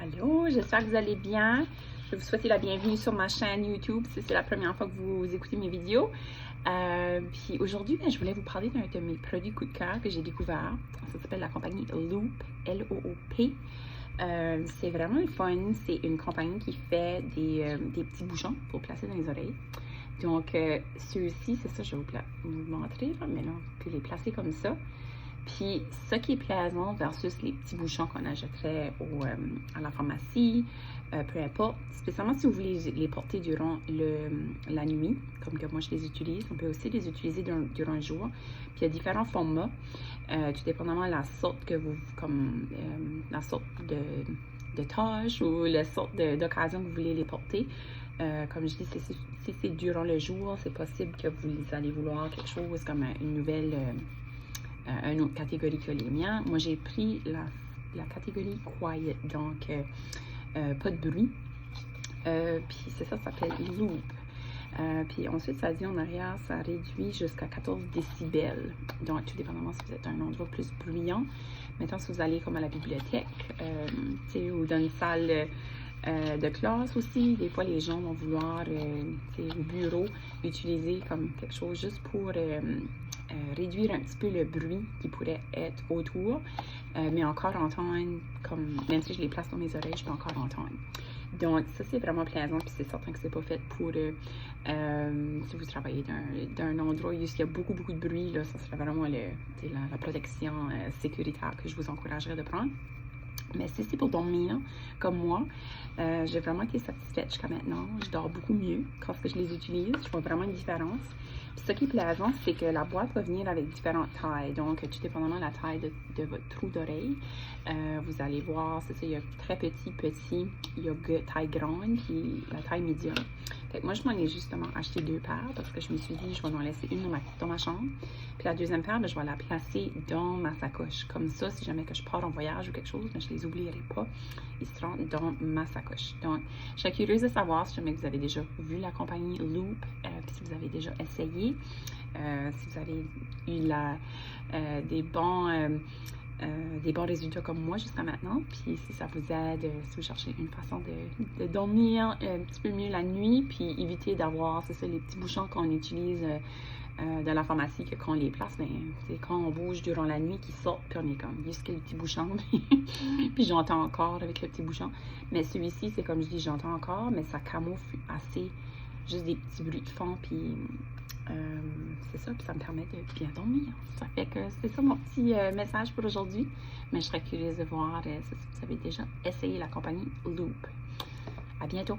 Allô, j'espère que vous allez bien. Je vais vous souhaiter la bienvenue sur ma chaîne YouTube si c'est la première fois que vous écoutez mes vidéos. Puis aujourd'hui, je voulais vous parler d'un de mes produits coup de cœur que j'ai découvert. Ça s'appelle la compagnie Loop, L-O-O-P. C'est vraiment le fun. C'est une compagnie qui fait des petits bouchons pour placer dans les oreilles. Donc, ceux-ci, c'est ça, je vais vous montrer, là, mais là, vous pouvez les placer comme ça. Puis, ce qui est plaisant versus les petits bouchons qu'on achèterait à la pharmacie, peu importe, spécialement si vous voulez les porter durant la nuit, comme que moi je les utilise. On peut aussi les utiliser durant le jour. Puis, il y a différents formats, tout dépendamment de la sorte que vous, comme la sorte de tâche ou la sorte d'occasion que vous voulez les porter. Comme je dis, si c'est durant le jour, c'est possible que vous allez vouloir quelque chose comme une nouvelle... une autre catégorie que les miens. Moi, j'ai pris la catégorie Quiet, donc pas de bruit. Puis c'est ça s'appelle Loop. Puis ensuite, ça dit en arrière, ça réduit jusqu'à 14 décibels. Donc, tout dépendamment si vous êtes à un endroit plus bruyant. Maintenant, si vous allez comme à la bibliothèque, ou dans une salle de classe aussi, des fois, les gens vont vouloir, au bureau, utiliser comme quelque chose juste pour réduire un petit peu le bruit qui pourrait être autour, mais encore entendre, comme même si je les place dans mes oreilles, je peux encore entendre. Donc, ça, c'est vraiment plaisant, puis c'est certain que c'est pas fait pour, si vous travaillez d'un endroit où il y a beaucoup de bruit, là, ça serait vraiment la protection sécuritaire que je vous encouragerais de prendre. Mais si c'est pour dormir, comme moi, j'ai vraiment été satisfaite jusqu'à maintenant. Je dors beaucoup mieux quand je les utilise. Je vois vraiment une différence. Puis ce qui est plaisant, c'est que la boîte va venir avec différentes tailles. Donc, tout dépendamment de la taille de votre trou d'oreille, vous allez voir, c'est ça, il y a très petit, il y a taille grande, puis la taille médium. Fait que moi, je m'en ai justement acheté 2 paires parce que je me suis dit, je vais en laisser une dans ma chambre. Puis la deuxième paire, je vais la placer dans ma sacoche. Comme ça, si jamais que je pars en voyage ou quelque chose, je ne les oublierai pas. Ils seront dans ma sacoche. Donc, je serais curieuse de savoir si jamais vous avez déjà vu la compagnie Loop, puis si vous avez déjà essayé, si vous avez eu des bons résultats comme moi jusqu'à maintenant. Puis si ça vous aide, si vous cherchez une façon de dormir un petit peu mieux la nuit, puis éviter d'avoir, c'est ça, les petits bouchons qu'on utilise dans la pharmacie, que quand on les place, ben, c'est quand on bouge durant la nuit qu'ils sortent, puis on est comme, juste que le petit bouchon, puis j'entends encore avec le petit bouchon. Mais celui-ci, c'est comme je dis, j'entends encore, mais ça camoufle assez, juste des petits bruits de fond, puis c'est ça, puis ça me permet de bien dormir. Ça fait que c'est ça mon petit message pour aujourd'hui. Mais je serais curieuse de voir si vous avez déjà essayé la compagnie Loop. À bientôt!